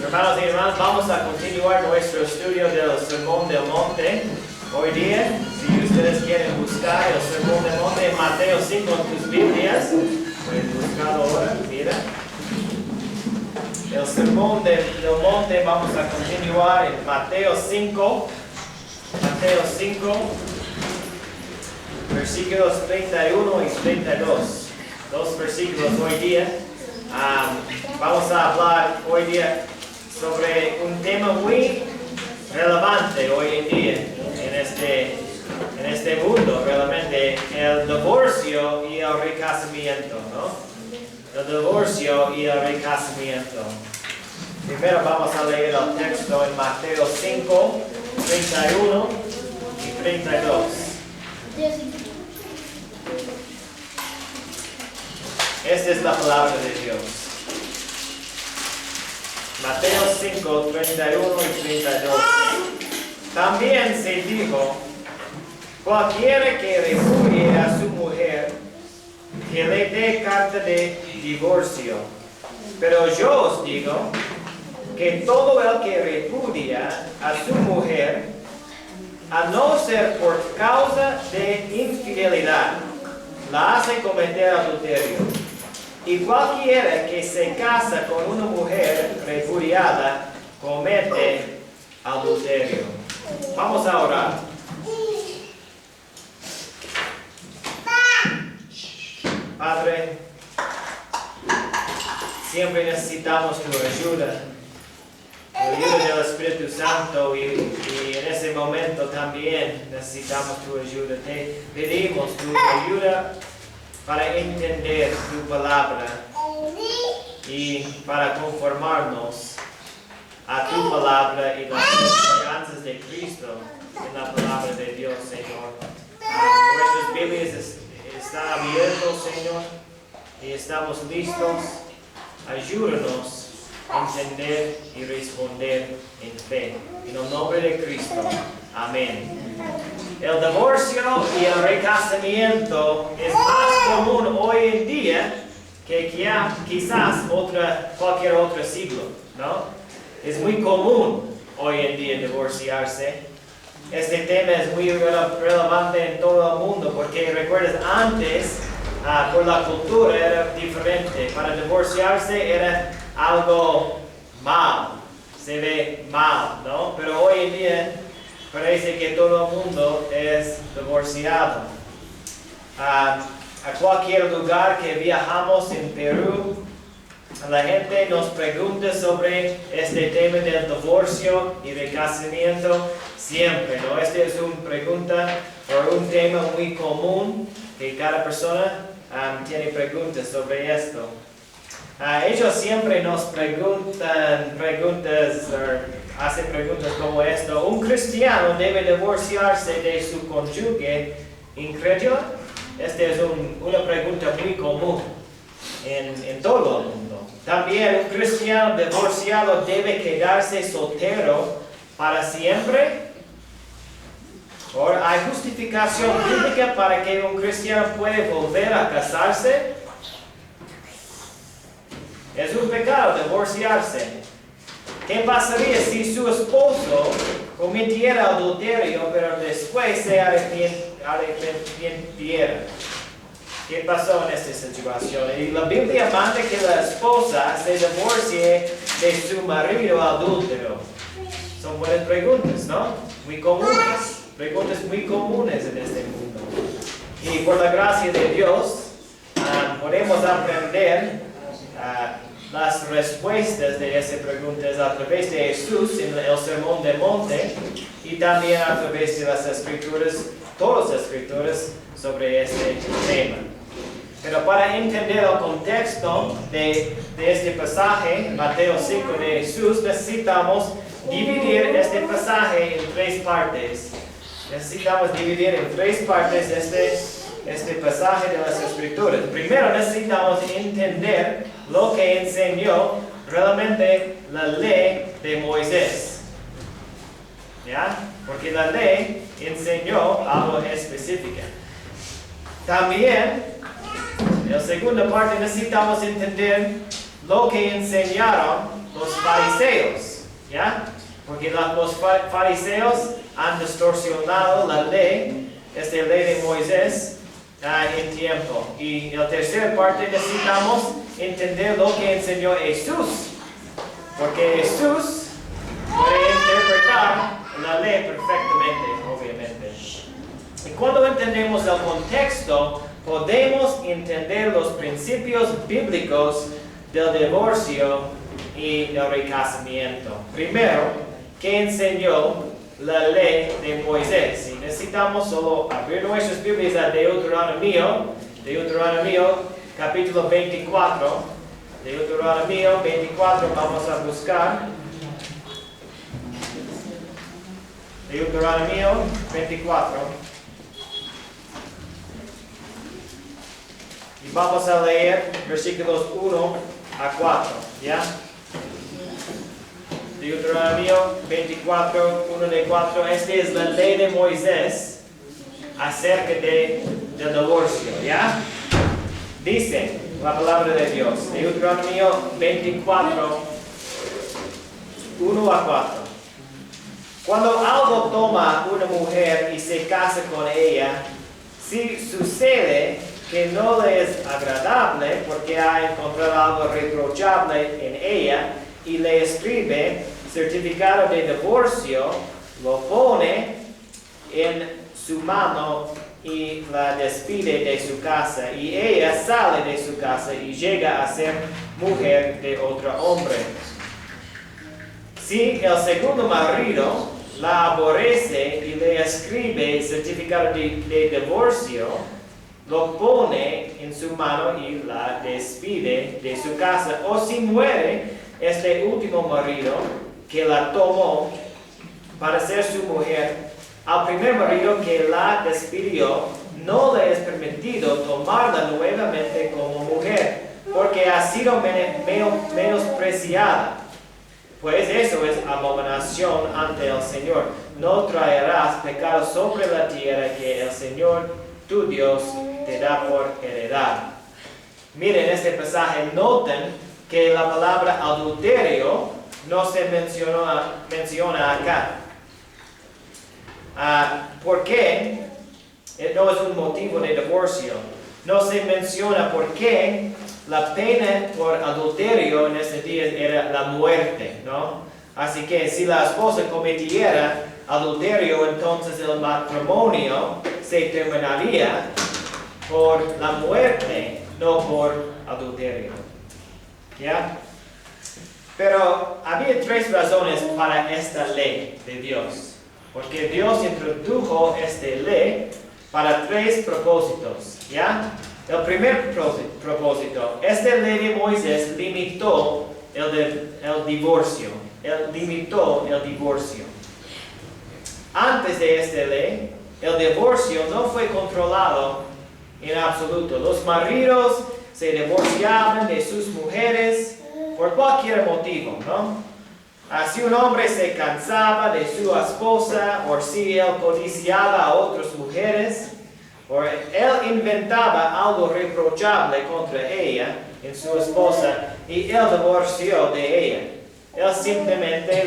Hermanos y hermanas, vamos a continuar nuestro estudio del Sermón del Monte. Hoy día, si ustedes quieren buscar el Sermón del Monte, Mateo 5 en tus Biblias, pueden buscarlo ahora, mira. El Sermón del Monte, vamos a continuar en Mateo 5, versículos 31 y 32. Dos versículos hoy día. Vamos a hablar hoy día sobre un tema muy relevante hoy en día en este mundo, realmente, el divorcio y el recasamiento, ¿no? El divorcio y el recasamiento. Primero vamos a leer el texto en Mateo 5, 31 y 32. Esta es la palabra de Dios. Mateo 5, 31 y 32. También se dijo, cualquiera que repudie a su mujer, que le dé carta de divorcio. Pero yo os digo que todo el que repudia a su mujer, a no ser por causa de infidelidad, la hace cometer adulterio. Y cualquiera que se casa con una mujer repudiada comete adulterio. Vamos a orar. Padre, siempre necesitamos tu ayuda, la ayuda del Espíritu Santo y en ese momento también necesitamos tu ayuda. Te pedimos tu ayuda para entender tu palabra y para conformarnos a tu palabra y las enseñanzas de Cristo en la palabra de Dios, Señor. Nuestras Biblias están abiertas, Señor, y estamos listos. Ayúdanos a entender y responder en fe. En el nombre de Cristo. Amén. El divorcio y el recasamiento es más común hoy en día que quizás cualquier otro siglo, ¿no? Es muy común hoy en día divorciarse. Este tema es muy relevante en todo el mundo porque recuerdas antes, por la cultura era diferente. Para divorciarse era algo mal, se ve mal, ¿no? Pero hoy en día parece que todo el mundo es divorciado. A cualquier lugar que viajamos en Perú, la gente nos pregunta sobre este tema del divorcio y recasamiento siempre, ¿no? Esta es una pregunta o un tema muy común que cada persona tiene preguntas sobre esto. Ellos siempre nos preguntan hacen preguntas como esto. ¿Un cristiano debe divorciarse de su cónyuge incrédulo? Esta es una pregunta muy común en todo el mundo. También, ¿un cristiano divorciado debe quedarse soltero para siempre? ¿O hay justificación bíblica para que un cristiano pueda volver a casarse? Es un pecado divorciarse. ¿Qué pasaría si su esposo cometiera adulterio, pero después se arrepintiera? ¿Qué pasó en esta situación? Y la Biblia manda que la esposa se divorcie de su marido adúltero. Son buenas preguntas, ¿no? Muy comunes. Preguntas muy comunes en este mundo. Y por la gracia de Dios, podemos aprender las respuestas de esas preguntas a través de Jesús en el Sermón del Monte y también a través de las Escrituras, todas las Escrituras sobre este tema. Pero para entender el contexto de este pasaje, Mateo 5 de Jesús, necesitamos dividir este pasaje en tres partes. Necesitamos dividir en tres partes este pasaje de las Escrituras. Primero necesitamos entender lo que enseñó realmente la ley de Moisés. ¿Ya? Porque la ley enseñó algo específico. También, en la segunda parte necesitamos entender lo que enseñaron los fariseos, ¿ya? Porque los fariseos han distorsionado la ley, esta ley de Moisés, en tiempo. Y en la tercera parte necesitamos entender lo que enseñó Jesús, porque Jesús puede interpretar la ley perfectamente, obviamente. Y cuando entendemos el contexto, podemos entender los principios bíblicos del divorcio y del recasamiento. Primero, ¿qué enseñó la ley de Moisés? Y necesitamos solo abrir nuestras Biblias a Deuteronomio capítulo 24. Deuteronomio 24, vamos a buscar. Deuteronomio 24. Y vamos a leer versículos 1 a 4, ¿ya? Deuteronomio 24, 1 de 4. Esta es la ley de Moisés acerca del divorcio, ¿ya? Dice la palabra de Dios. Deuteronomio 24, 1 a 4. Cuando algo toma una mujer y se casa con ella, si sucede que no le es agradable porque ha encontrado algo reprochable en ella y le escribe certificado de divorcio, lo pone en su mano y la despide de su casa, y ella sale de su casa y llega a ser mujer de otro hombre. Si el segundo marido la aborrece y le escribe certificado de divorcio, lo pone en su mano y la despide de su casa. O si muere este último marido que la tomó para ser su mujer, al primer marido que la despidió no le es permitido tomarla nuevamente como mujer, porque ha sido menospreciada. Pues eso es abominación ante el Señor. No traerás pecado sobre la tierra que el Señor tu Dios te da por heredad. Miren este pasaje, noten que la palabra adulterio no se menciona acá. ¿Por qué? No es un motivo de divorcio. No se menciona por qué la pena por adulterio en ese día era la muerte, ¿no? Así que si la esposa cometiera adulterio, entonces el matrimonio se terminaría por la muerte, no por adulterio. ¿Ya? Pero había tres razones para esta ley de Dios. Porque Dios introdujo esta ley para tres propósitos. ¿Ya? El primer propósito, esta ley de Moisés limitó el divorcio. Limitó el divorcio. Antes de esta ley, el divorcio no fue controlado en absoluto. Los maridos se divorciaban de sus mujeres por cualquier motivo, ¿no? Si un hombre se cansaba de su esposa, o si él codiciaba a otras mujeres, o él inventaba algo reprochable contra ella en su esposa, y él divorció de ella. Él simplemente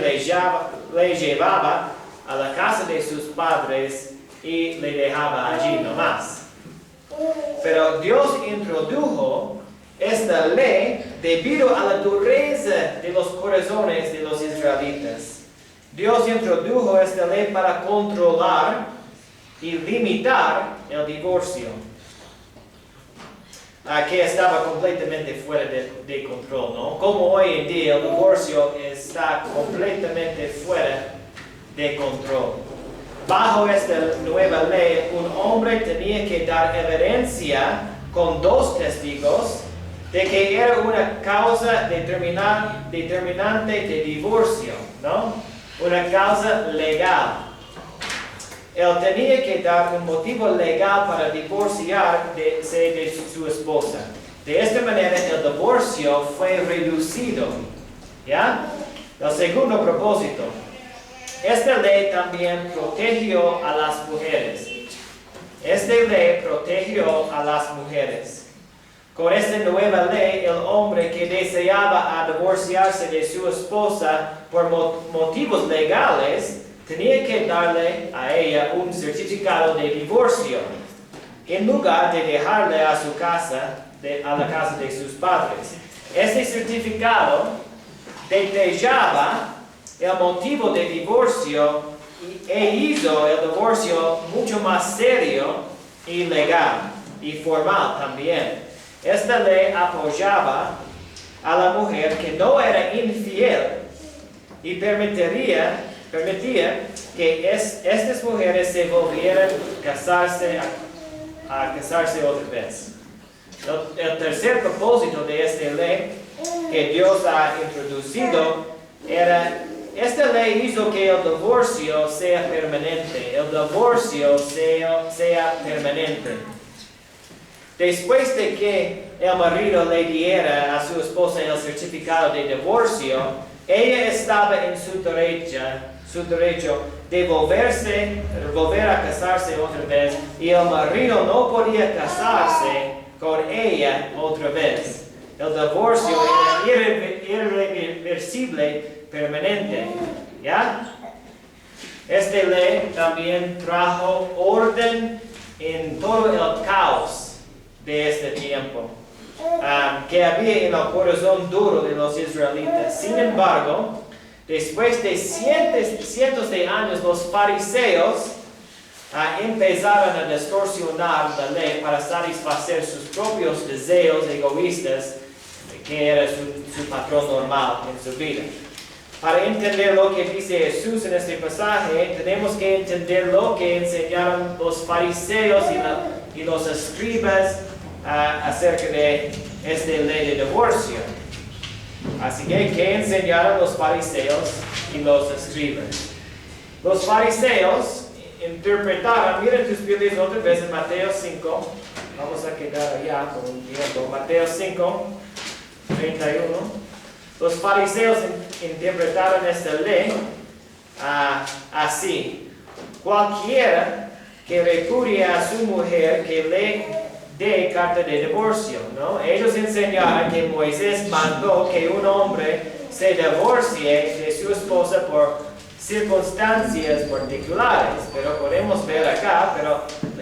le llevaba a la casa de sus padres y le dejaba allí nomás. Pero Dios introdujo esta ley debido a la dureza de los corazones de los israelitas. Dios introdujo esta ley para controlar y limitar el divorcio, que estaba completamente fuera de control, ¿no? Como hoy en día el divorcio está completamente fuera de control. Bajo esta nueva ley, un hombre tenía que dar evidencia con dos testigos de que era una causa determinante de divorcio, ¿no? Una causa legal. Él tenía que dar un motivo legal para divorciarse de su esposa. De esta manera el divorcio fue reducido. ¿Ya? El segundo propósito. Esta ley también protegió a las mujeres. Esta ley protegió a las mujeres. Con esta nueva ley, el hombre que deseaba divorciarse de su esposa por motivos legales, tenía que darle a ella un certificado de divorcio, en lugar de dejarle a su casa, a la casa de sus padres. Este certificado detallaba el motivo de divorcio e hizo el divorcio mucho más serio y legal y formal también. Esta ley apoyaba a la mujer que no era infiel y permitía que estas mujeres se volvieran a casarse otra vez. El tercer propósito de esta ley que Dios ha introducido era, esta ley hizo que el divorcio sea permanente. El divorcio sea permanente. Después de que el marido le diera a su esposa el certificado de divorcio, ella estaba en su derecho de volver a casarse otra vez, y el marido no podía casarse con ella otra vez. El divorcio era irreversible, permanente. ¿Ya? Esta ley también trajo orden en todo el caos de este tiempo que había en el corazón duro de los israelitas. Sin embargo, después de cientos de años, los fariseos empezaron a distorsionar la ley para satisfacer sus propios deseos egoístas, que era su patrón normal en su vida. Para entender lo que dice Jesús en este pasaje, tenemos que entender lo que enseñaron los fariseos y los escribas acerca de esta ley de divorcio. Así que, ¿qué enseñaron los fariseos y los escribas? Los fariseos interpretaron, miren tus Biblias otra vez en Mateo 5, vamos a quedar allá por un tiempo, Mateo 5, 31. Los fariseos interpretaron esta ley así: cualquiera que recurre a su mujer que le dé carta de divorcio, ¿no? Ellos enseñaron que Moisés mandó que un hombre se divorcie de su esposa por circunstancias particulares, pero podemos ver acá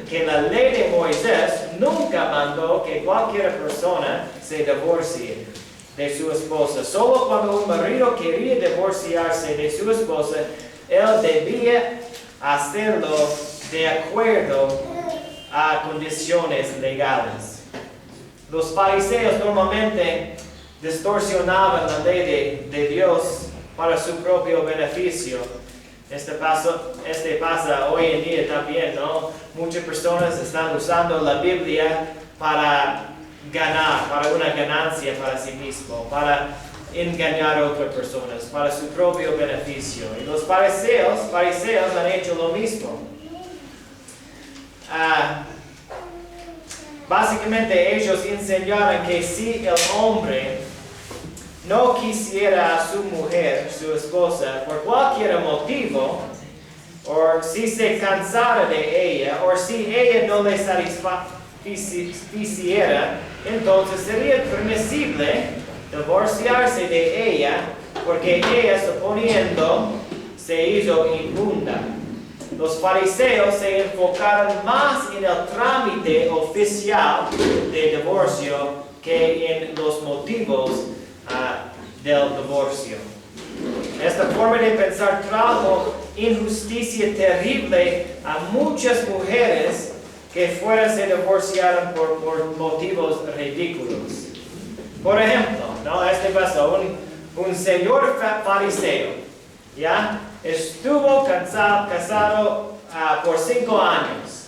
que la ley de Moisés nunca mandó que cualquier persona se divorcie de su esposa. Solo cuando un marido quería divorciarse de su esposa, él debía hacerlo de acuerdo a condiciones legales. Los fariseos normalmente distorsionaban la ley de Dios para su propio beneficio. Este pasa hoy en día también, ¿no? Muchas personas están usando la Biblia para ganar, para una ganancia para sí mismo, para engañar a otras personas, para su propio beneficio. Y los fariseos han hecho lo mismo. Básicamente ellos enseñaron que si el hombre no quisiera a su mujer, su esposa, por cualquier motivo, o si se cansara de ella, o si ella no le satisficiera, entonces sería permisible divorciarse de ella, porque ella, suponiendo, se hizo inmunda. Los fariseos se enfocaron más en el trámite oficial de divorcio que en los motivos del divorcio. Esta forma de pensar trajo injusticia terrible a muchas mujeres que fuera se divorciaron por motivos ridículos. Por ejemplo, ¿no? Este pasó, un señor fariseo, ¿ya? Estuvo casado por 5 años.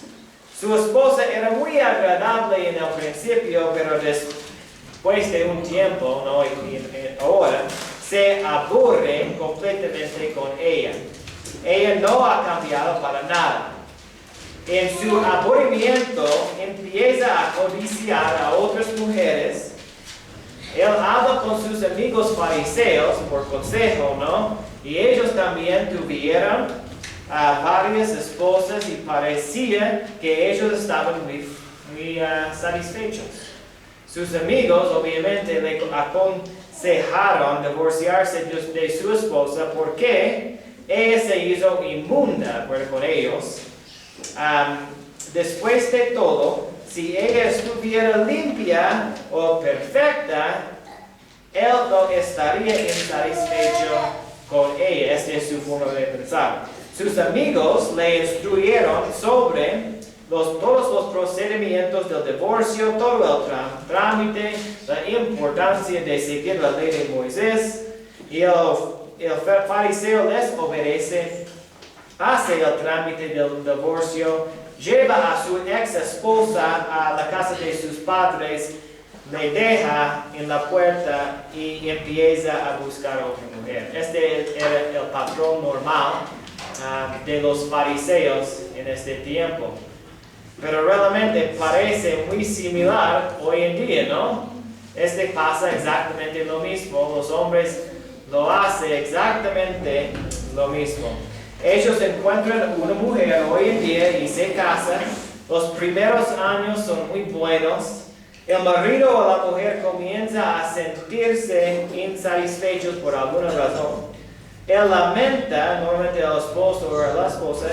Su esposa era muy agradable en el principio, pero después de un tiempo, ¿no? Y ahora, se aburre completamente con ella. Ella no ha cambiado para nada. En su aburrimiento empieza a codiciar a otras mujeres. Él habla con sus amigos fariseos por consejo, ¿no? Y ellos también tuvieron varias esposas y parecía que ellos estaban muy satisfechos. Sus amigos obviamente le aconsejaron divorciarse de su esposa porque ella se hizo inmunda con ellos. Después de todo, si ella estuviera limpia o perfecta, él no estaría insatisfecho con ella. Esta es su forma de pensar. Sus amigos le instruyeron sobre todos los procedimientos del divorcio, todo el trámite, la importancia de seguir la ley de Moisés. Y el fariseo les obedece, hace el trámite del divorcio, lleva a su ex esposa a la casa de sus padres, le deja en la puerta y empieza a buscar a otra mujer. Este era el patrón normal de los fariseos en este tiempo. Pero realmente parece muy similar hoy en día, ¿no? Pasa exactamente lo mismo. Los hombres lo hacen exactamente lo mismo. Ellos encuentran una mujer hoy en día y se casan. Los primeros años son muy buenos. El marido o la mujer comienza a sentirse insatisfechos por alguna razón. Él lamenta, normalmente el esposo o la esposa,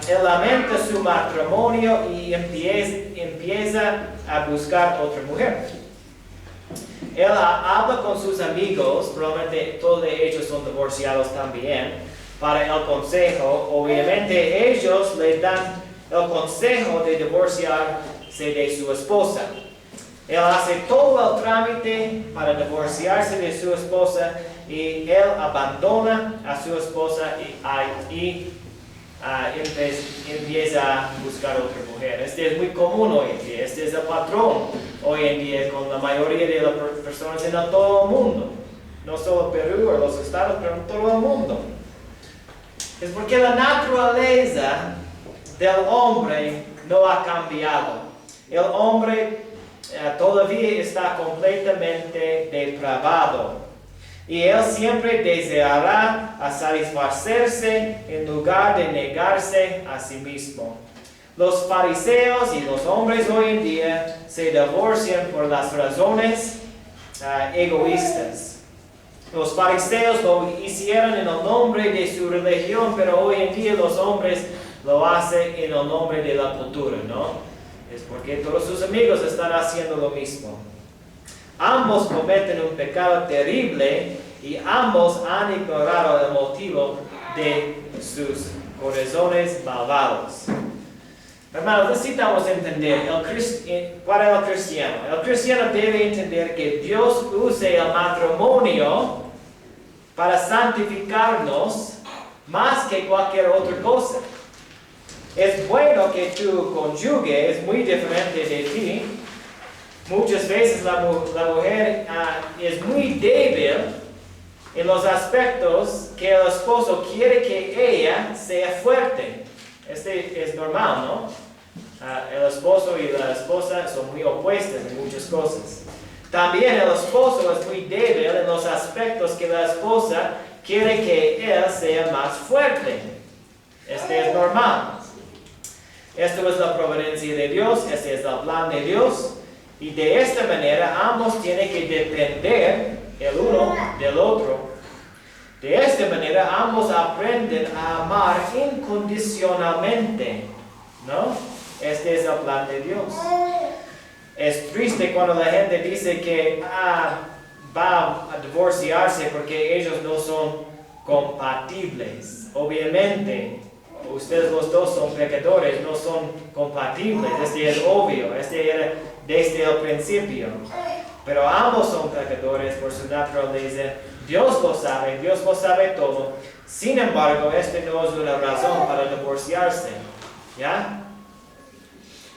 él lamenta su matrimonio y empieza a buscar otra mujer. Él habla con sus amigos, probablemente todos de ellos son divorciados también, para el consejo. Obviamente ellos le dan el consejo de divorciarse de su esposa. Él hace todo el trámite para divorciarse de su esposa y él abandona a su esposa y empieza a buscar otra mujer. Este es muy común hoy en día. Este es el patrón hoy en día con la mayoría de las personas en todo el mundo. No solo Perú o los estados, pero en todo el mundo. Es porque la naturaleza del hombre no ha cambiado. El hombre todavía está completamente depravado. Y él siempre deseará a satisfacerse en lugar de negarse a sí mismo. Los fariseos y los hombres hoy en día se divorcian por las razones egoístas. Los fariseos lo hicieron en el nombre de su religión, pero hoy en día los hombres lo hacen en el nombre de la cultura, ¿no? Es porque todos sus amigos están haciendo lo mismo. Ambos cometen un pecado terrible y ambos han ignorado el motivo de sus corazones malvados. Hermanos, necesitamos entender para el cristiano. El cristiano debe entender que Dios usa el matrimonio para santificarnos más que cualquier otra cosa. Es bueno que tu cónyuge es muy diferente de ti. Muchas veces la mujer es muy débil en los aspectos que el esposo quiere que ella sea fuerte. Este es normal, ¿no? El esposo y la esposa son muy opuestos en muchas cosas. También el esposo es muy débil en los aspectos que la esposa quiere que él sea más fuerte. Este es normal. Esto es la providencia de Dios, este es el plan de Dios. Y de esta manera ambos tienen que depender el uno del otro. De esta manera ambos aprenden a amar incondicionalmente, ¿no? Este es el plan de Dios. Es triste cuando la gente dice que va a divorciarse porque ellos no son compatibles. Obviamente, ustedes los dos son pecadores, no son compatibles. Este es obvio, este era desde el principio. Pero ambos son pecadores por su naturaleza. Dios lo sabe todo. Sin embargo, este no es una razón para divorciarse. ¿Ya?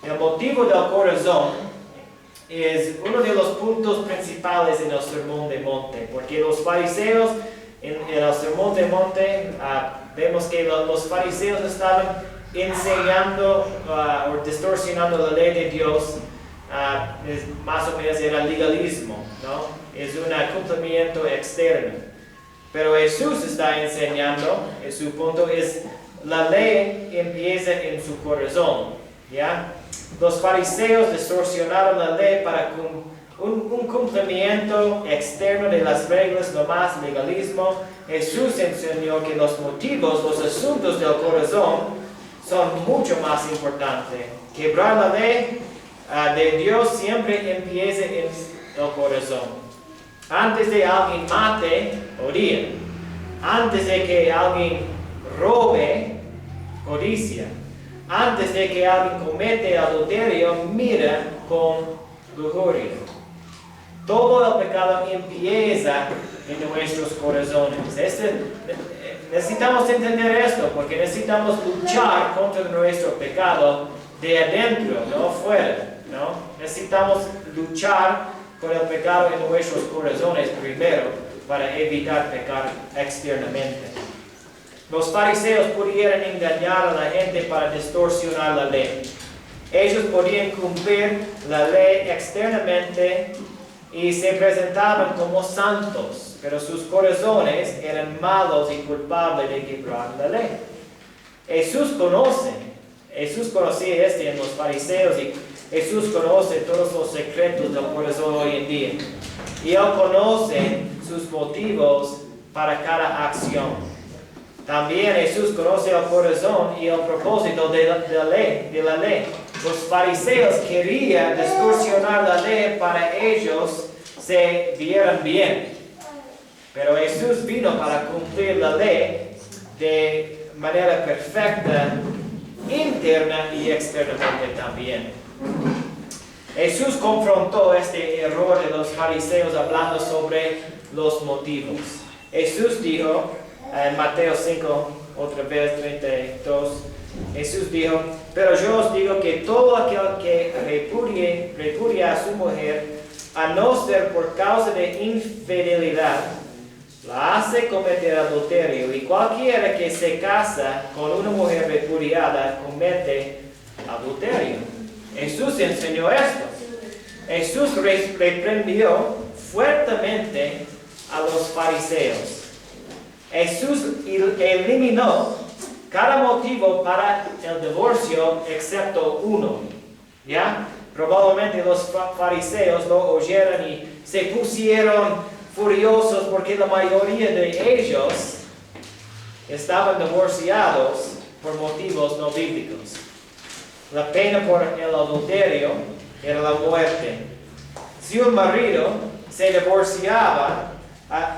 El motivo del corazón es uno de los puntos principales en el Sermón del Monte. Porque los fariseos en el Sermón del Monte, vemos que los fariseos estaban enseñando o distorsionando la ley de Dios. Más o menos era legalismo, ¿no? Es un cumplimiento externo. Pero Jesús está enseñando, su punto es, la ley empieza en su corazón, ¿ya? Los fariseos distorsionaron la ley para un cumplimiento externo de las reglas, no más legalismo. Jesús enseñó que los motivos, los asuntos del corazón son mucho más importantes. Quebrar la ley de Dios siempre empieza en el corazón. Antes de alguien mate, odia. Antes de que alguien robe, codicia. Antes de que alguien comete adulterio, mira con lujuria. Todo el pecado empieza en nuestros corazones. Necesitamos entender esto, porque necesitamos luchar contra nuestro pecado de adentro, no fuera, ¿no? Necesitamos luchar con el pecado en nuestros corazones primero, para evitar pecar externamente. Los fariseos pudieron engañar a la gente para distorsionar la ley. Ellos podían cumplir la ley externamente y se presentaban como santos, pero sus corazones eran malos y culpables de quebrar la ley. Jesús conocía en los fariseos y Jesús conoce todos los secretos del corazón hoy en día. Y Él conoce sus motivos para cada acción. También Jesús conoce el corazón y el propósito de la ley. Los fariseos querían distorsionar la ley para ellos se vieran bien. Pero Jesús vino para cumplir la ley de manera perfecta, interna y externamente también. Jesús confrontó este error de los fariseos hablando sobre los motivos. Jesús dijo en Mateo 5, otra vez 32, Jesús dijo: pero yo os digo que todo aquel que repudia a su mujer, a no ser por causa de infidelidad, la hace cometer adulterio, y cualquiera que se casa con una mujer repudiada comete adulterio. Jesús enseñó esto. Jesús reprendió fuertemente a los fariseos. Jesús eliminó cada motivo para el divorcio excepto uno. ¿Ya? Probablemente los fariseos lo oyeron y se pusieron furiosos porque la mayoría de ellos estaban divorciados por motivos no bíblicos. La pena por el adulterio era la muerte. Si un marido se divorciaba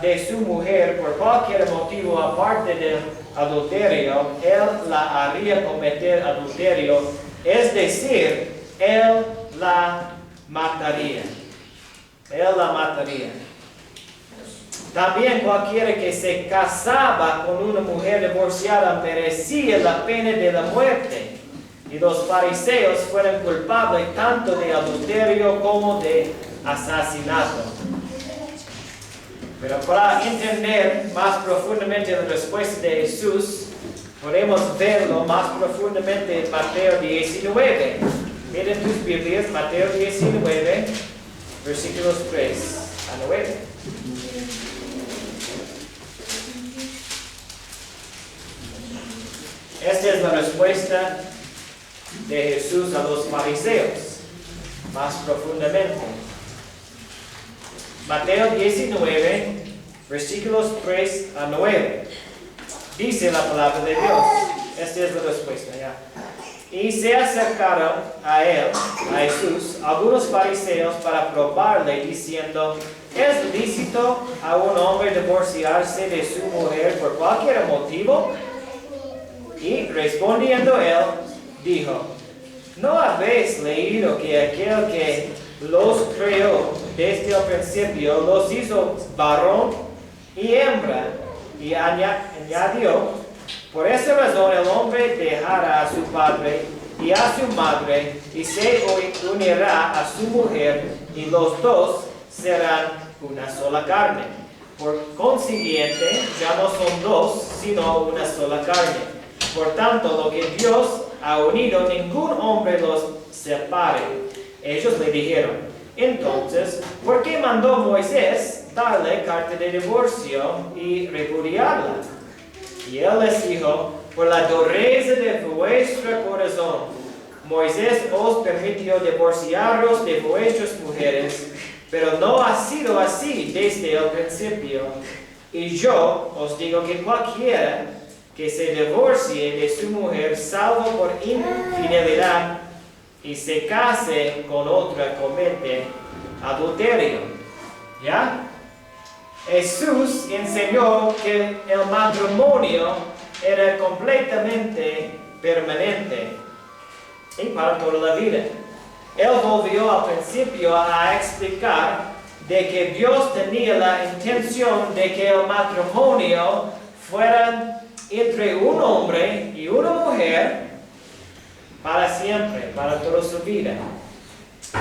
de su mujer por cualquier motivo aparte del adulterio, él la haría cometer adulterio, es decir, él la mataría. Él la mataría. También cualquiera que se casaba con una mujer divorciada merecía la pena de la muerte. Y los fariseos fueron culpables tanto de adulterio como de asesinato. Pero para entender más profundamente la respuesta de Jesús, podemos verlo más profundamente en Mateo 19. Miren tus Biblias, Mateo 19, versículos 3 a 9. Esta es la respuesta de Jesús a los fariseos, más profundamente. Mateo 19, versículos 3 a 9. Dice la palabra de Dios. Esta es la respuesta, ya. Y se acercaron a él, a Jesús, algunos fariseos para probarle, diciendo: ¿es lícito a un hombre divorciarse de su mujer por cualquier motivo? Y respondiendo él, dijo: ¿no habéis leído que aquel que los creó desde el principio los hizo varón y hembra? Y añadió: por esa razón el hombre dejará a su padre y a su madre y se unirá a su mujer, y los dos serán una sola carne. Por consiguiente, ya no son dos, sino una sola carne. Por tanto, lo que Dios ha unido, ningún hombre los separe. Ellos le dijeron: entonces, ¿por qué mandó Moisés darle carta de divorcio y repudiarla? Y él les dijo: por la dureza de vuestro corazón. Moisés os permitió divorciaros de vuestras mujeres, pero no ha sido así desde el principio. Y yo os digo que cualquiera que se divorcie de su mujer, salvo por infidelidad, y se case con otra, comete adulterio. ¿Ya? Jesús enseñó que el matrimonio era completamente permanente y para toda la vida. Él volvió al principio a explicar de que Dios tenía la intención de que el matrimonio fuera entre un hombre y una mujer para siempre, para toda su vida.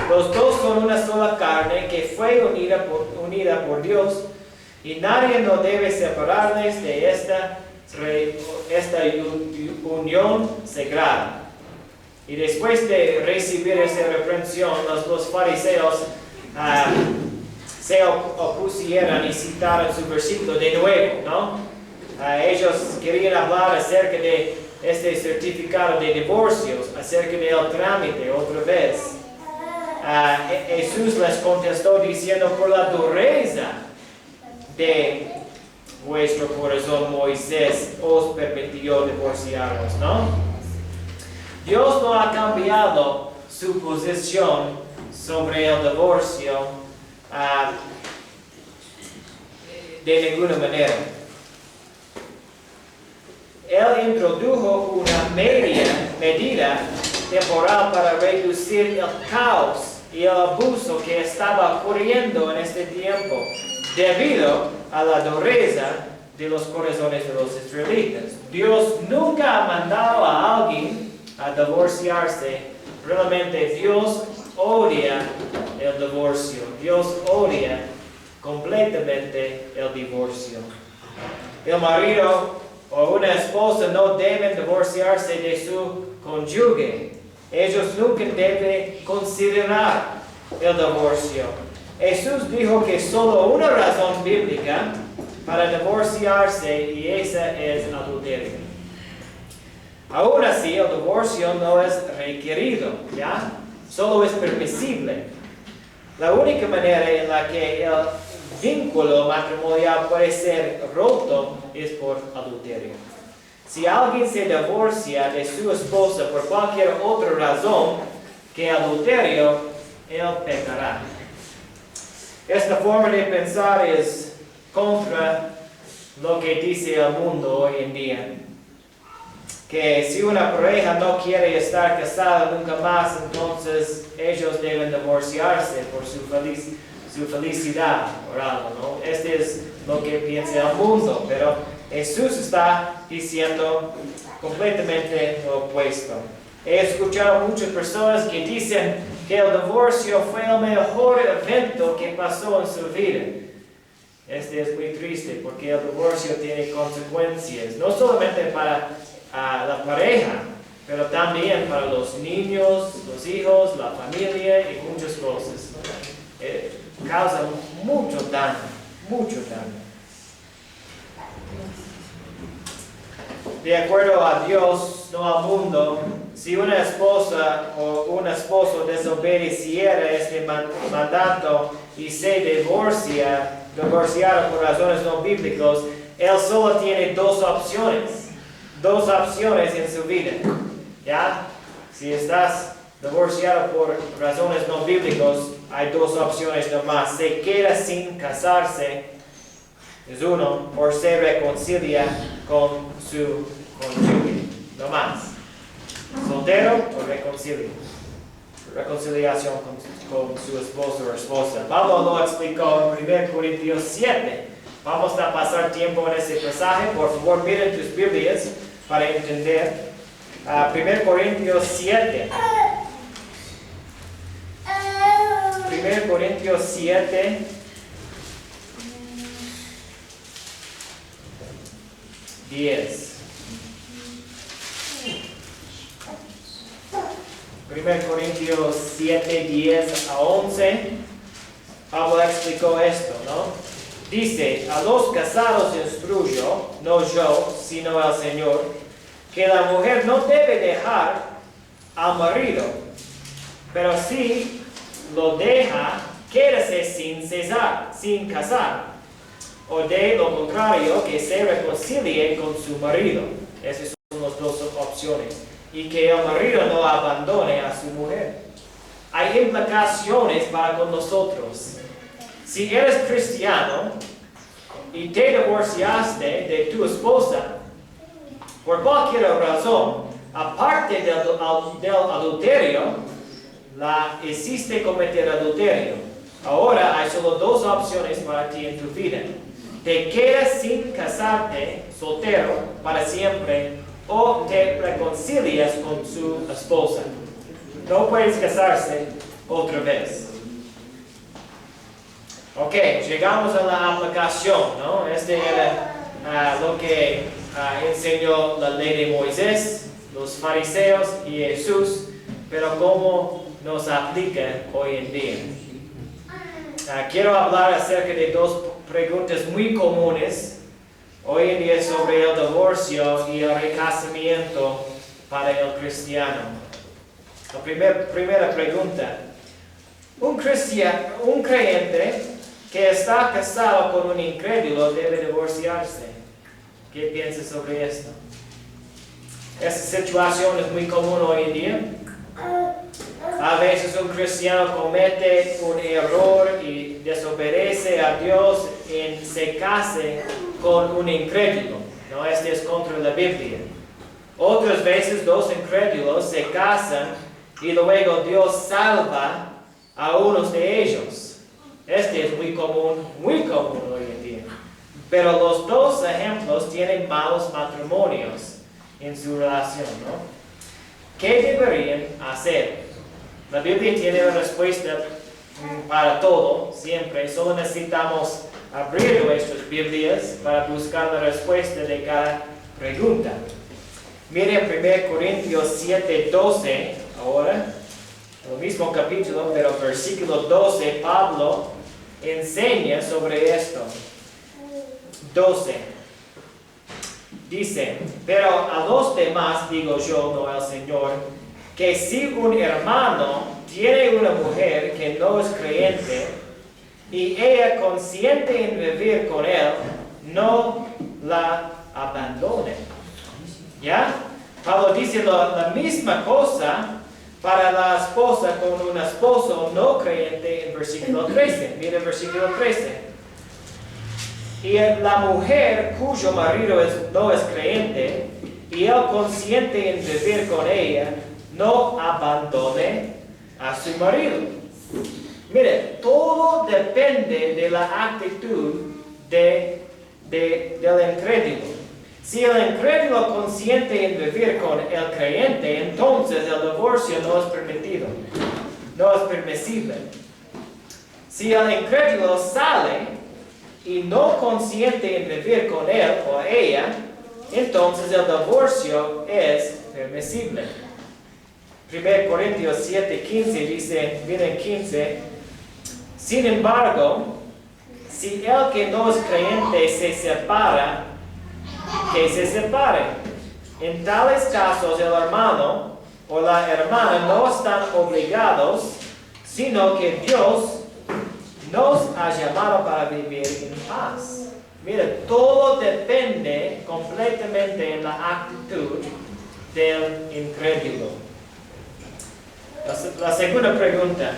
Los dos son una sola carne que fue unida por Dios, y nadie no debe separarles de esta unión sagrada. Y después de recibir esa reprensión, los fariseos se opusieron y citaron su versículo de nuevo, ¿no? Ellos querían hablar acerca de este certificado de divorcios, acerca del trámite otra vez. Jesús les contestó diciendo: por la dureza de vuestro corazón Moisés os permitió divorciaros, ¿no? Dios no ha cambiado su posición sobre el divorcio de ninguna manera. Él introdujo una medida temporal para reducir el caos y el abuso que estaba ocurriendo en este tiempo, debido a la dureza de los corazones de los israelitas. Dios nunca ha mandado a alguien a divorciarse. Realmente Dios odia el divorcio. Dios odia completamente el divorcio. El marido o una esposa no deben divorciarse de su cónyuge. Ellos nunca deben considerar el divorcio. Jesús dijo que solo una razón bíblica para divorciarse, y esa es adulterio. Aún así, el divorcio no es requerido, ¿ya? Solo es permisible. La única manera en la que el vínculo matrimonial puede ser roto es por adulterio. Si alguien se divorcia de su esposa por cualquier otra razón que adulterio, él pecará. Esta forma de pensar es contra lo que dice el mundo hoy en día. Que si una pareja no quiere estar casada nunca más, entonces ellos deben divorciarse por su felicidad o algo, ¿no? Este es lo que piensa el mundo, pero Jesús está diciendo completamente lo opuesto. He escuchado muchas personas que dicen que el divorcio fue el mejor evento que pasó en su vida. Este es muy triste porque el divorcio tiene consecuencias, no solamente para la pareja, pero también para los niños, los hijos, la familia y muchas cosas. Causa mucho daño, mucho daño. De acuerdo a Dios, no al mundo, si una esposa o un esposo desobedeciera este mandato y se divorciara por razones no bíblicas, él solo tiene dos opciones en su vida. ¿Ya? Si estás divorciado por razones no bíblicas, hay dos opciones nomás. Se queda sin casarse, es uno, o se reconcilia con su cónyuge, no más. Soltero o reconciliación con su esposo o esposa. Pablo lo explicó en 1 Corintios 7. Vamos a pasar tiempo en ese pasaje. Por favor, miren tus Biblias para entender. 1 Corintios 7. 1 Corintios 7. 10. 1 Corintios 7, 10 a 11. Pablo explicó esto, ¿no? Dice: a los casados instruyo, no yo, sino el Señor, que la mujer no debe dejar al marido. Pero si lo deja, quédese sin casar. O de lo contrario, que se reconcilie con su marido. Esas son las dos opciones. Y que el marido no abandone a su mujer. Hay implicaciones para con nosotros. Si eres cristiano y te divorciaste de tu esposa, por cualquier razón, aparte del adulterio, la hiciste cometer adulterio. Ahora hay solo dos opciones para ti en tu vida. Te quedas sin casarte, soltero, para siempre, o te reconcilias con su esposa. No puedes casarse otra vez. Ok, llegamos a la aplicación, ¿no? Este era lo que enseñó la ley de Moisés, los fariseos y Jesús, pero cómo nos aplica hoy en día. Quiero hablar acerca de dos preguntas muy comunes hoy en día sobre el divorcio y el recasamiento para el cristiano. La primera pregunta. Un creyente que está casado con un incrédulo debe divorciarse. ¿Qué piensas sobre esto? Esta situación es muy común hoy en día. A veces un cristiano comete un error y desobedece a Dios en se case con un incrédulo. No, este es contra la Biblia. Otras veces dos incrédulos se casan y luego Dios salva a unos de ellos. Este es muy común hoy en día. Pero los dos ejemplos tienen malos matrimonios en su relación, ¿no? ¿Qué deberían hacer? La Biblia tiene una respuesta para todo, siempre. Solo necesitamos abrir nuestras Biblias para buscar la respuesta de cada pregunta. Miren 1 Corintios 7:12, ahora, el mismo capítulo, pero versículo 12, Pablo enseña sobre esto. 12. Dice, pero a los demás digo yo, no al Señor, que si un hermano tiene una mujer que no es creyente y ella consiente en vivir con él, no la abandone. ¿Ya? Pablo dice la misma cosa para la esposa con un esposo no creyente en versículo 13. Mira el versículo 13. Y la mujer cuyo marido no es creyente y él consiente en vivir con ella, no abandone a su marido. Mire, todo depende de la actitud del incrédulo. Si el incrédulo consiente en vivir con el creyente, entonces el divorcio no es permitido, no es permisible. Si el incrédulo sale y no consiente en vivir con él o ella, entonces el divorcio es permisible. 1 Corintios 7:15 dice, miren 15, sin embargo, si el que no es creyente se separa, que se separe. En tales casos el hermano o la hermana no están obligados, sino que Dios nos ha llamado para vivir en paz. Mira, todo depende completamente en la actitud del incrédulo. La segunda pregunta.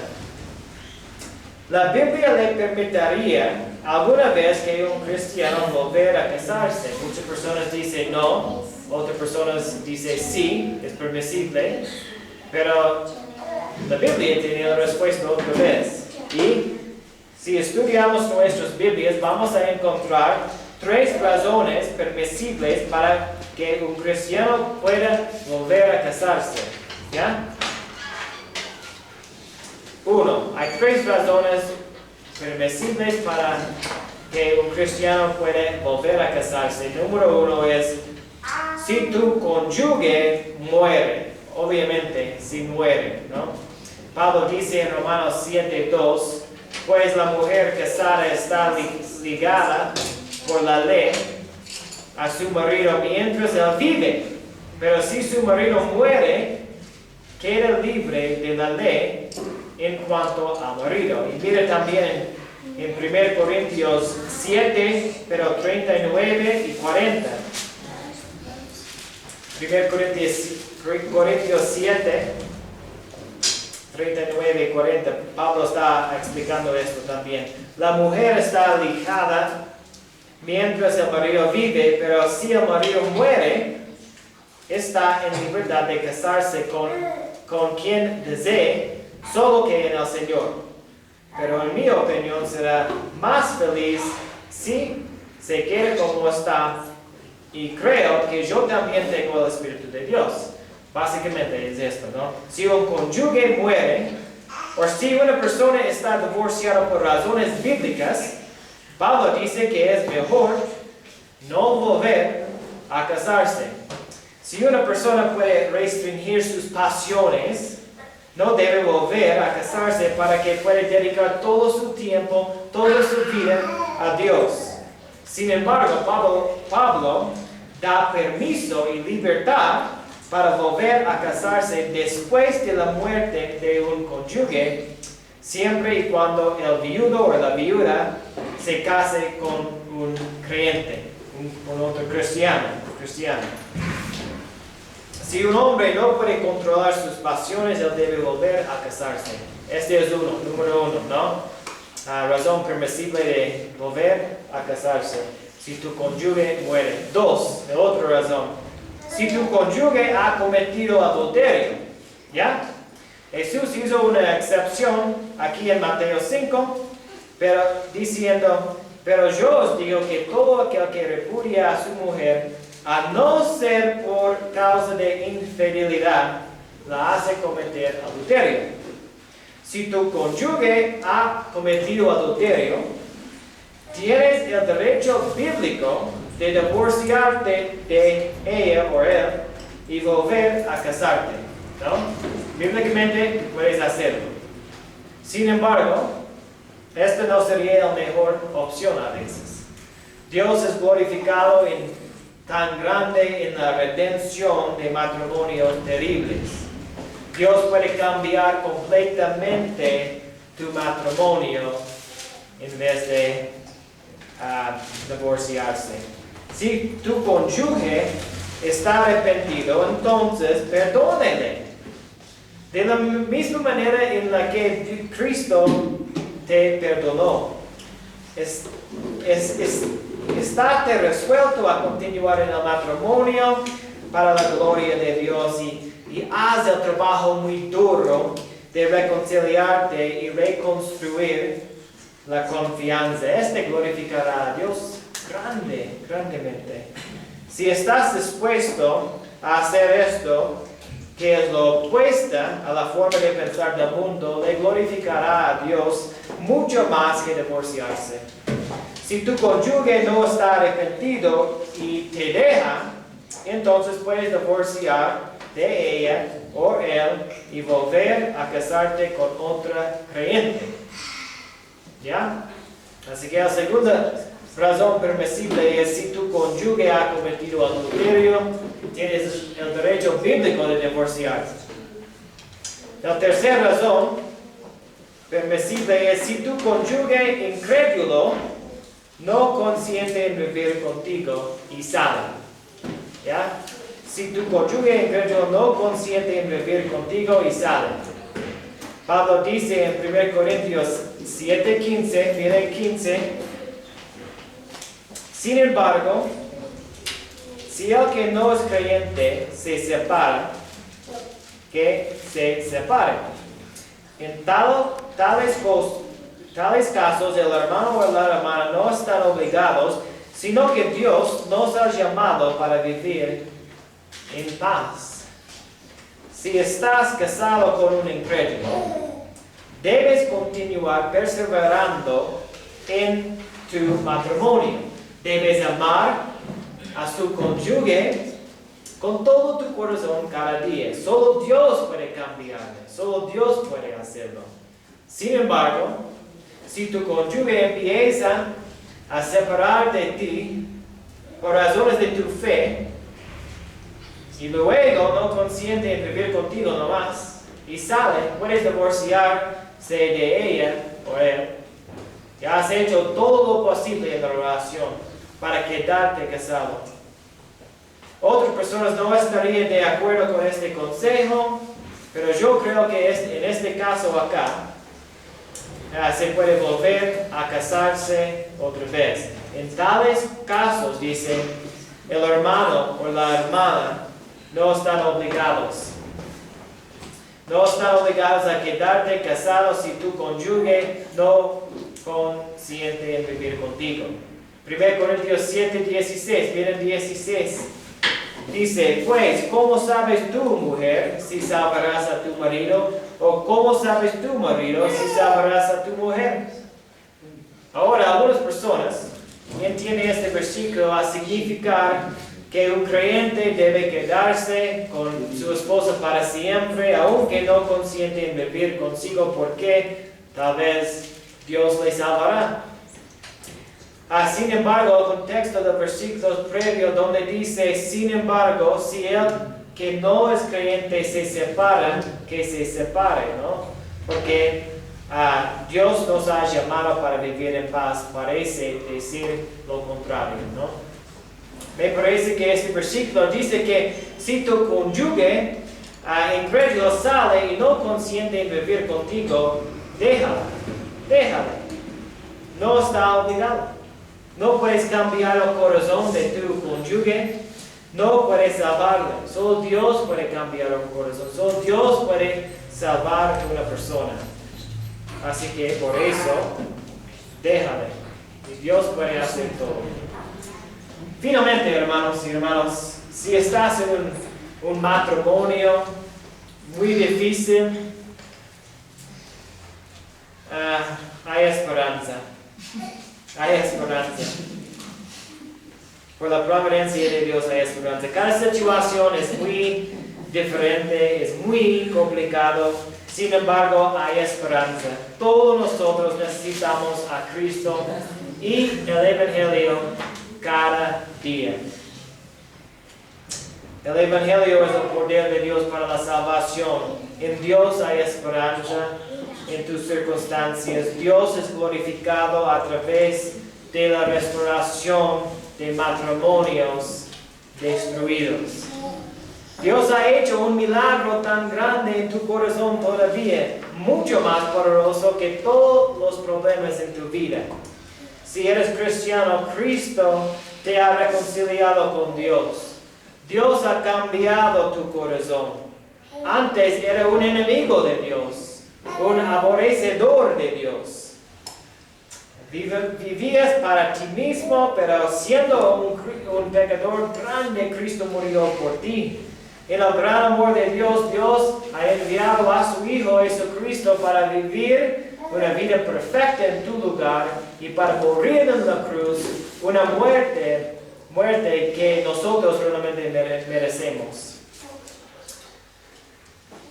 ¿La Biblia le permitiría alguna vez que un cristiano volviera a casarse? Muchas personas dicen no, otras personas dicen sí, es permisible, pero la Biblia tiene la respuesta otra vez. Y si estudiamos nuestras Biblias, vamos a encontrar 3 razones permisibles para que un cristiano pueda volver a casarse. ¿Ya? 1. Hay 3 razones permisibles para que un cristiano pueda volver a casarse. Número 1 es si tu cónyuge muere. Obviamente, si muere, ¿no? Pablo dice en Romanos 7:2, pues la mujer casada está ligada por la ley a su marido mientras él vive. Pero si su marido muere, queda libre de la ley en cuanto al marido. Y mira también en 1 Corintios 7, pero 39 y 40. 1 Corintios 7, 39 y 40. Pablo está explicando esto también. La mujer está alejada mientras el marido vive, pero si el marido muere, está en libertad de casarse con quien desee, solo que en el Señor. Pero en mi opinión será más feliz si se queda como está, y creo que yo también tengo el Espíritu de Dios. Básicamente es esto, ¿no? Si un cónyuge muere, o si una persona está divorciada por razones bíblicas, Pablo dice que es mejor no volver a casarse. Si una persona puede restringir sus pasiones, no debe volver a casarse para que pueda dedicar todo su tiempo, toda su vida a Dios. Sin embargo, Pablo da permiso y libertad para volver a casarse después de la muerte de un cónyuge, siempre y cuando el viudo o la viuda se case con un creyente, con otro cristiano. Si un hombre no puede controlar sus pasiones, él debe volver a casarse. Este es número uno, ¿no? Razón permisible de volver a casarse. Si tu cónyuge muere. 2, de otra razón. Si tu cónyuge ha cometido adulterio, ¿ya? Jesús hizo una excepción aquí en Mateo 5, pero diciendo, pero yo os digo que todo aquel que repudia a su mujer, a no ser por causa de infidelidad, la hace cometer adulterio. Si tu cónyuge ha cometido adulterio, tienes el derecho bíblico de divorciarte de ella o él y volver a casarte, ¿no? Bíblicamente puedes hacerlo. Sin embargo, esta no sería la mejor opción a veces. Dios es glorificado tan grande en la redención de matrimonios terribles. Dios puede cambiar completamente tu matrimonio en vez de divorciarse. Si tu cónyuge está arrepentido, entonces perdónele. De la misma manera en la que Cristo te perdonó. Estate resuelto a continuar en el matrimonio para la gloria de Dios y haz el trabajo muy duro de reconciliarte y reconstruir la confianza. Este glorificará a Dios grandemente. Si estás dispuesto a hacer esto, que es lo opuesto a la forma de pensar del mundo, le glorificará a Dios mucho más que divorciarse. Si tu cónyuge no está arrepentido y te deja, entonces puedes divorciar de ella o él y volver a casarte con otra creyente. ¿Ya? Así que la segunda razón permisible es si tu cónyuge ha cometido adulterio, tienes el derecho bíblico de divorciarte. La tercera razón permisible es si tu cónyuge incrédulo no consiente en vivir contigo y sale. ¿Ya? Si tu cónyuge incrédulo no consiente en vivir contigo y sale. Pablo dice en 1 Corintios 7:15, mira el 15. Sin embargo, si el que no es creyente se separa, que se separe. En tales casos, el hermano o la hermana no están obligados, sino que Dios nos ha llamado para vivir en paz. Si estás casado con un incrédulo, debes continuar perseverando en tu matrimonio. Debes amar a su cónyuge con todo tu corazón cada día. Solo Dios puede cambiarle, solo Dios puede hacerlo. Sin embargo, si tu cónyuge empieza a separar de ti por razones de tu fe y luego no consiente en vivir contigo nomás, y sale, puedes divorciarse de ella o él. Ya has hecho todo lo posible en la relación para quedarte casado. Otras personas no estarían de acuerdo con este consejo, pero yo creo que en este caso acá se puede volver a casarse otra vez. En tales casos, dice, el hermano o la hermana no están obligados. No están obligados a quedarte casado si tu cónyuge no consiente en vivir contigo. 1 Corintios 7:16, miren 16. Dice, pues, ¿cómo sabes tú, mujer, si salvarás a tu marido? ¿O cómo sabes tú, marido, si salvarás a tu mujer? Ahora, algunas personas entienden este versículo a significar que un creyente debe quedarse con su esposa para siempre, aunque no consiente en vivir consigo, porque tal vez Dios le salvará. Sin embargo, el contexto del versículo previo donde dice, sin embargo, si el que no es creyente se separa, que se separe, ¿no? Porque Dios nos ha llamado para vivir en paz, parece decir lo contrario, ¿no? Me parece que este versículo dice que si tu cónyuge incrédulo sale y no consiente en vivir contigo, déjalo. No está obligado. No puedes cambiar el corazón de tu cónyuge, no puedes salvarle. Solo Dios puede cambiar un corazón, solo Dios puede salvar a una persona. Así que por eso, déjale. Y Dios puede hacer todo. Finalmente, hermanos y hermanas, si estás en un matrimonio muy difícil, hay esperanza. Hay esperanza. Por la providencia de Dios hay esperanza. Cada situación es muy diferente, es muy complicado. Sin embargo, hay esperanza. Todos nosotros necesitamos a Cristo y el Evangelio cada día. El Evangelio es el poder de Dios para la salvación. En Dios hay esperanza. En tus circunstancias, Dios es glorificado a través de la restauración de matrimonios destruidos. Dios ha hecho un milagro tan grande en tu corazón todavía, mucho más poderoso que todos los problemas en tu vida. Si eres cristiano, Cristo te ha reconciliado con Dios. Dios ha cambiado tu corazón. Antes era un enemigo de Dios. Un aborrecedor de Dios. Vivías para ti mismo, pero siendo un pecador grande, Cristo murió por ti. En el gran amor de Dios, Dios ha enviado a su Hijo Jesucristo para vivir una vida perfecta en tu lugar y para morir en la cruz, una muerte que nosotros realmente merecemos.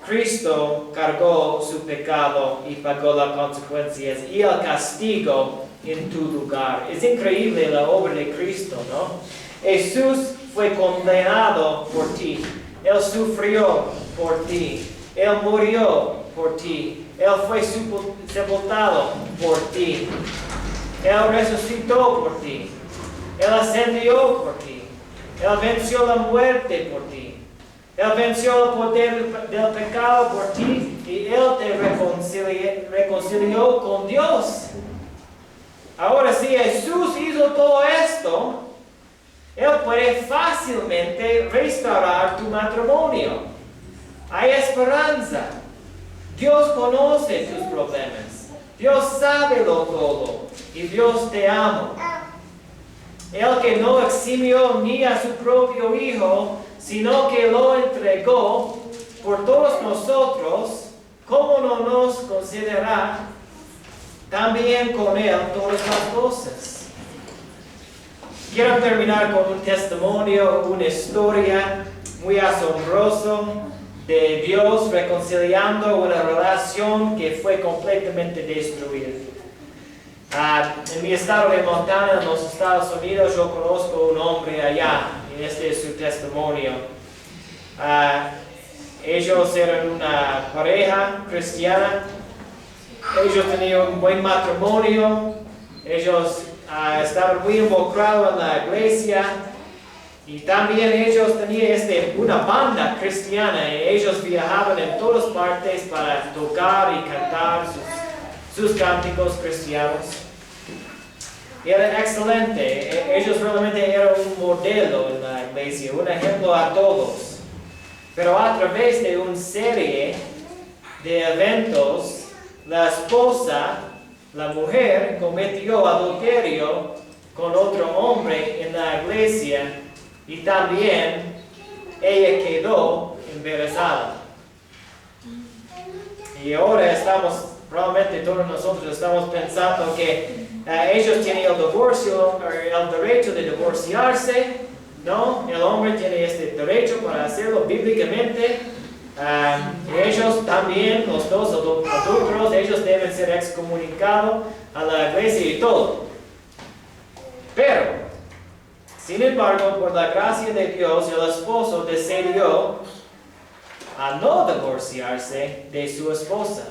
Cristo cargó su pecado y pagó las consecuencias y el castigo en tu lugar. Es increíble la obra de Cristo, ¿no? Jesús fue condenado por ti. Él sufrió por ti. Él murió por ti. Él fue sepultado por ti. Él resucitó por ti. Él ascendió por ti. Él venció la muerte por ti. Él venció el poder del pecado por ti y Él te reconcilió con Dios. Ahora, si Jesús hizo todo esto, Él puede fácilmente restaurar tu matrimonio. Hay esperanza. Dios conoce tus problemas. Dios sabe lo todo y Dios te ama. Él que no eximió ni a su propio Hijo, sino que lo entregó por todos nosotros, ¿cómo no nos considerará también con Él todas las cosas? Quiero terminar con un testimonio, una historia muy asombrosa de Dios reconciliando una relación que fue completamente destruida. En mi estado de Montana, en los Estados Unidos, yo conozco un hombre allá, y este es su testimonio. Ellos eran una pareja cristiana. Ellos tenían un buen matrimonio. Ellos estaban muy involucrados en la iglesia. Y también ellos tenían una banda cristiana. Y ellos viajaban en todas partes para tocar y cantar sus cánticos cristianos. Y era excelente. Ellos realmente eran un modelo en la iglesia, un ejemplo a todos. Pero a través de una serie de eventos, la esposa, la mujer, cometió adulterio con otro hombre en la iglesia y también ella quedó embarazada. Y ahora probablemente todos nosotros estamos pensando que ellos tienen el divorcio, el derecho de divorciarse. No, el hombre tiene este derecho para hacerlo bíblicamente. Ellos también, los dos adúlteros, ellos deben ser excomunicados a la iglesia y todo. Pero, sin embargo, por la gracia de Dios, el esposo decidió a no divorciarse de su esposa.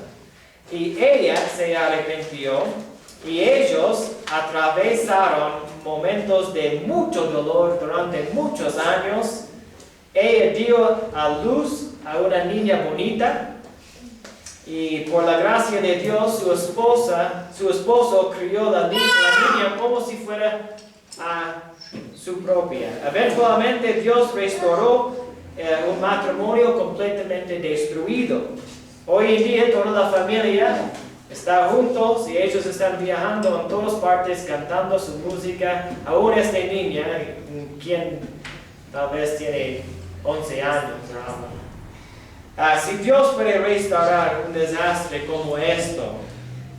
Y ella se arrepintió. Y ellos atravesaron momentos de mucho dolor durante muchos años. Ella dio a luz a una niña bonita. Y por la gracia de Dios, su esposo crió la niña como si fuera su propia. Eventualmente Dios restauró un matrimonio completamente destruido. Hoy en día toda la familia está juntos y ellos están viajando en todas partes cantando su música. Aún esta niña, quien tal vez tiene 11 años. Si Dios puede restaurar un desastre como esto,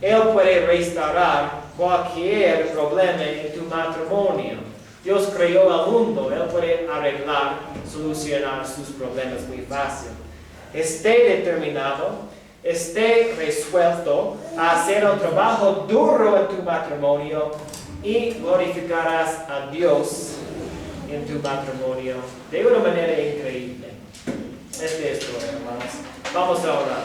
Él puede restaurar cualquier problema en tu matrimonio. Dios creó el mundo, Él puede arreglar, solucionar sus problemas muy fácil. Esté determinado, esté resuelto a hacer el trabajo duro en tu matrimonio y glorificarás a Dios en tu matrimonio de una manera increíble. Este es todo, hermanos. Vamos a orar.